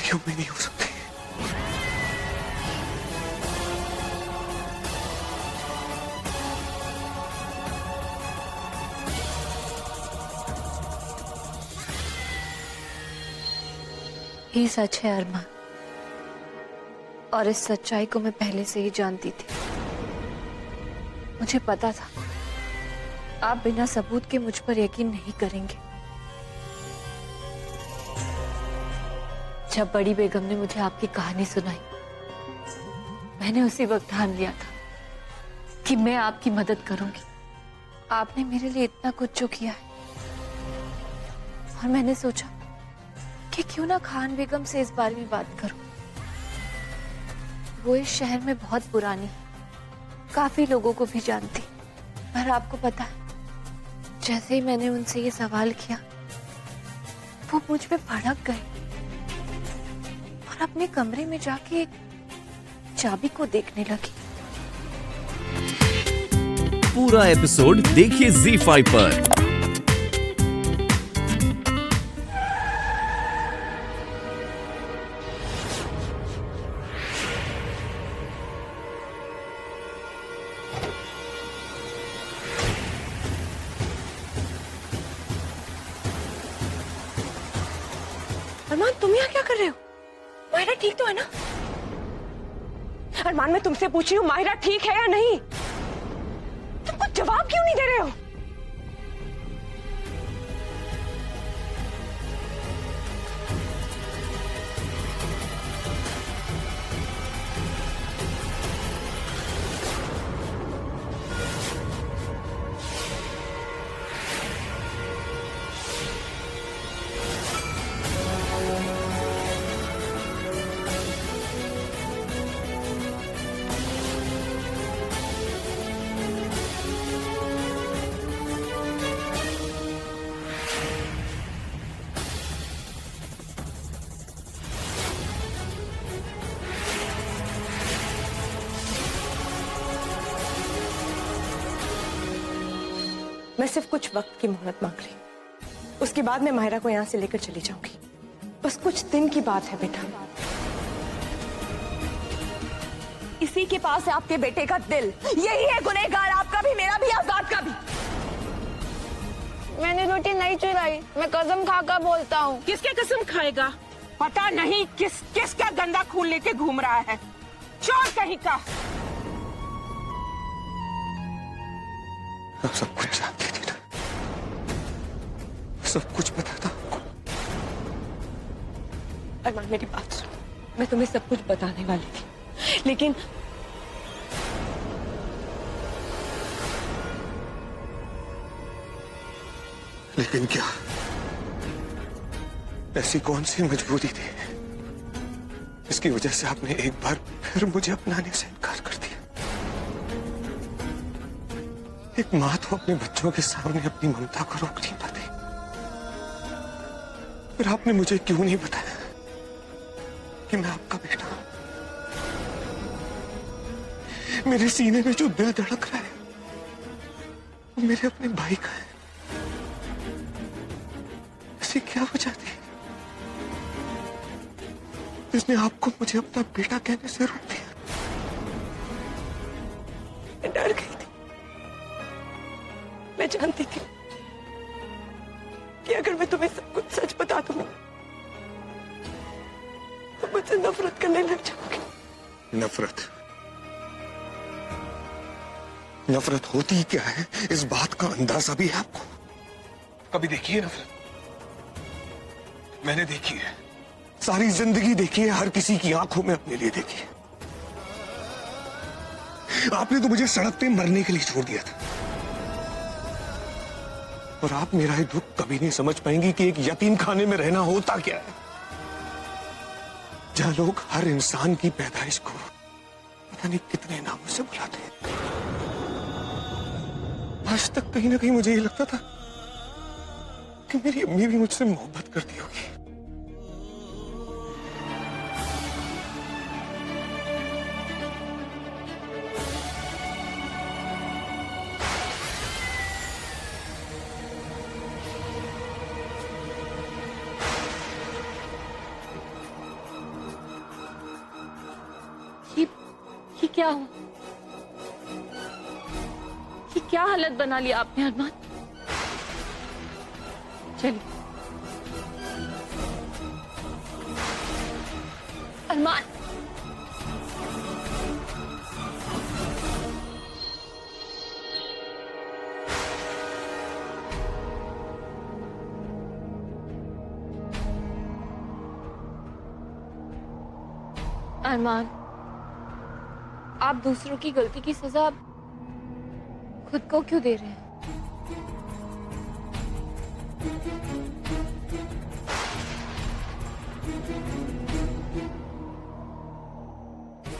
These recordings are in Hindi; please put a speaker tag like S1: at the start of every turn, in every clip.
S1: क्यों भी नहीं हो सकती?
S2: ये सच है अरमान, और इस सच्चाई को मैं पहले से ही जानती थी। मुझे पता था आप बिना सबूत के मुझ पर यकीन नहीं करेंगे। जब बड़ी बेगम ने मुझे आपकी कहानी सुनाई, मैंने उसी वक्त ठान लिया था कि मैं आपकी मदद करूंगी। आपने मेरे लिए इतना कुछ जो किया है, और मैंने सोचा कि क्यों ना खान बेगम से इस बारे में बात करूं। वो इस शहर में बहुत पुरानी है, काफी लोगों को भी जानती, पर आपको पता है, जैसे ही मैंने उनसे ये सवाल किया, वो मुझ पे भड़क गए और अपने कमरे में जाके चाबी को देखने लगी।
S3: पूरा एपिसोड देखिए ZEE5 पर।
S4: अरमान, तुम यहाँ क्या कर रहे हो? माहिरा ठीक तो है ना? अरमान, मैं तुमसे पूछ रही हूँ, माहिरा ठीक है या नहीं? तुम कुछ जवाब क्यों नहीं दे रहे हो? मैं सिर्फ कुछ वक्त की मोहलत मांग रही हूँ। उसके बाद मैं माहिरा को यहाँ से लेकर चली जाऊंगी। बस कुछ दिन की बात है बेटा। इसी के पास है आपके बेटे का दिल। यही है गुनहगार, आपका भी, मेरा भी, आजाद का भी।
S5: मैंने रोटी नहीं चुराई, मैं कसम खाकर बोलता हूँ।
S6: किसके कसम खाएगा? पता नहीं किसका गंदा खून लेके घूम रहा है, चोर कहीं का।
S1: आप सब कुछ जानती थी ना, सब कुछ पता था आपको।
S4: अरमान, मेरी बात सुनो, मैं तुम्हें सब कुछ बताने वाली थी, लेकिन
S1: लेकिन क्या? ऐसी कौन सी मजबूरी थी इसकी वजह से आपने एक बार फिर मुझे अपनाने से इनकार कर दिया? एक माँ तो अपने बच्चों के सामने अपनी ममता को रोक नहीं पाती, फिर आपने मुझे क्यों नहीं बताया कि मैं आपका बेटा हूं? मेरे सीने में जो दिल धड़क रहा है वो मेरे अपने भाई का है। ऐसी क्या वजह थी जिसने आपको मुझे अपना बेटा कहने से रोक दिया?
S4: मैं डर गई थी। मैं जानती थी कि अगर मैं तुम्हें सब कुछ सच बता दूंगी तो मुझसे नफरत करने लग जाओगी।
S1: नफरत होती क्या है, इस बात का अंदाजा भी है आपको? कभी देखी है नफरत? मैंने देखी है, सारी जिंदगी देखी है, हर किसी की आंखों में अपने लिए देखी है। आपने तो मुझे सड़क पे मरने के लिए छोड़ दिया था, और आप मेरा ये दुख कभी नहीं समझ पाएंगी कि एक यतीम खाने में रहना होता क्या है, जहां लोग हर इंसान की पैदाइश को पता नहीं कितने नामों से बुलाते हैं। आज तक कहीं ना कहीं मुझे ये लगता था कि मेरी अम्मी भी मुझसे मोहब्बत करती होगी।
S2: क्या हुआ? ये क्या हालत बना लिया आपने अरमान? चलिए अरमान, अरमान, आप दूसरों की गलती की सजा खुद को क्यों दे रहे हैं?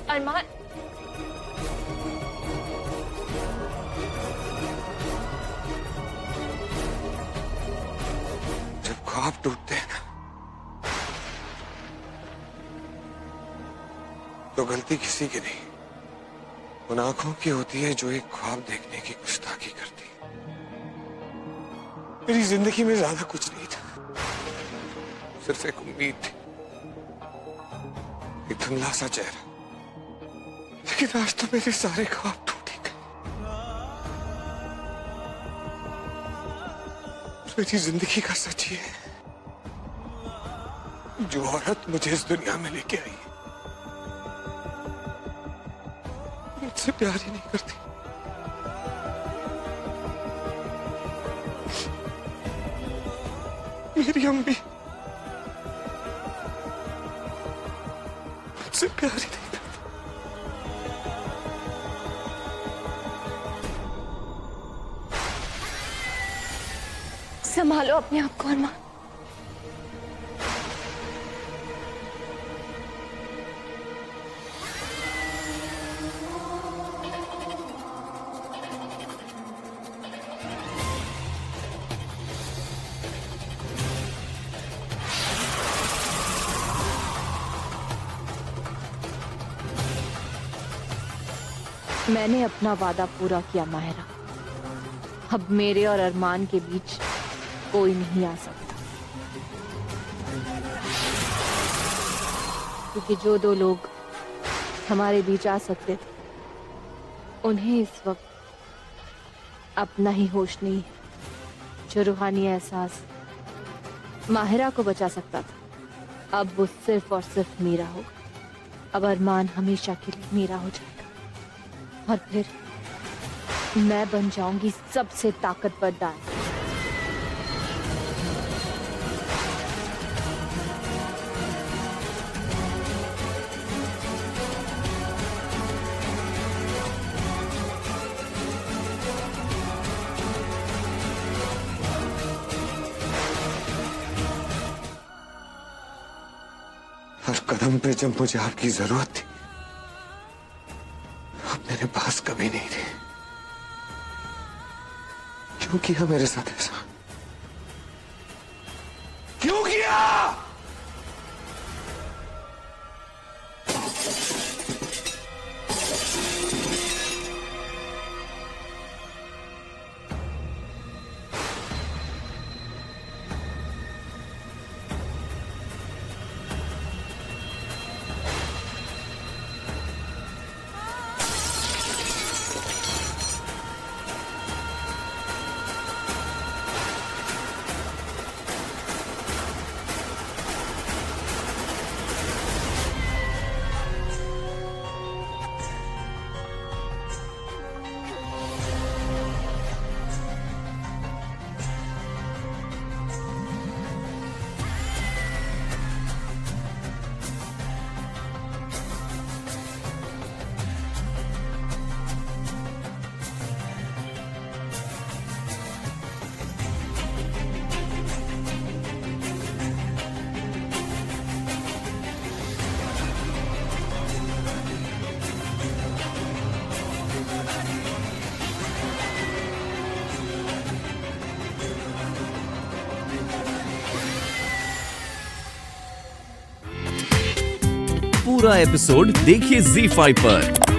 S2: अरमान,
S1: जब ख्वाब टूटते हैं ना, तो गलती किसी की नहीं, उन आंखों की होती है जो एक ख्वाब देखने की गुस्ताखी करती है। मेरी जिंदगी में ज्यादा कुछ नहीं था, सिर्फ एक उम्मीद थी, एक धुंधला सा चेहरा। लेकिन आज तो मेरे सारे ख्वाब टूट ही गए। मेरी जिंदगी का सच ये है, जो औरत मुझे इस दुनिया में लेके आई है, मुझसे प्यार ही नहीं करती। मेरी अम्मी मुझसे प्यार ही नहीं करती।
S2: संभालो अपने आप को अरमान। मैंने अपना वादा पूरा किया माहिरा। अब मेरे और अरमान के बीच कोई नहीं आ सकता, क्योंकि जो दो लोग हमारे बीच आ सकते थे, उन्हें इस वक्त अपना ही होश नहीं है। जो रूहानी एहसास माहिरा को बचा सकता था, अब वो सिर्फ और सिर्फ मीरा होगा। अब अरमान हमेशा के लिए मीरा हो जाएगा, और फिर मैं बन जाऊंगी सबसे ताकतवर डांस।
S1: हर कदम पे जब मुझे आपकी जरूरत थी, आप मेरे पास कभी नहीं थे। क्यों किया मेरे साथ ऐसा? क्यों किया?
S3: पूरा एपिसोड देखिए ZEE5 पर।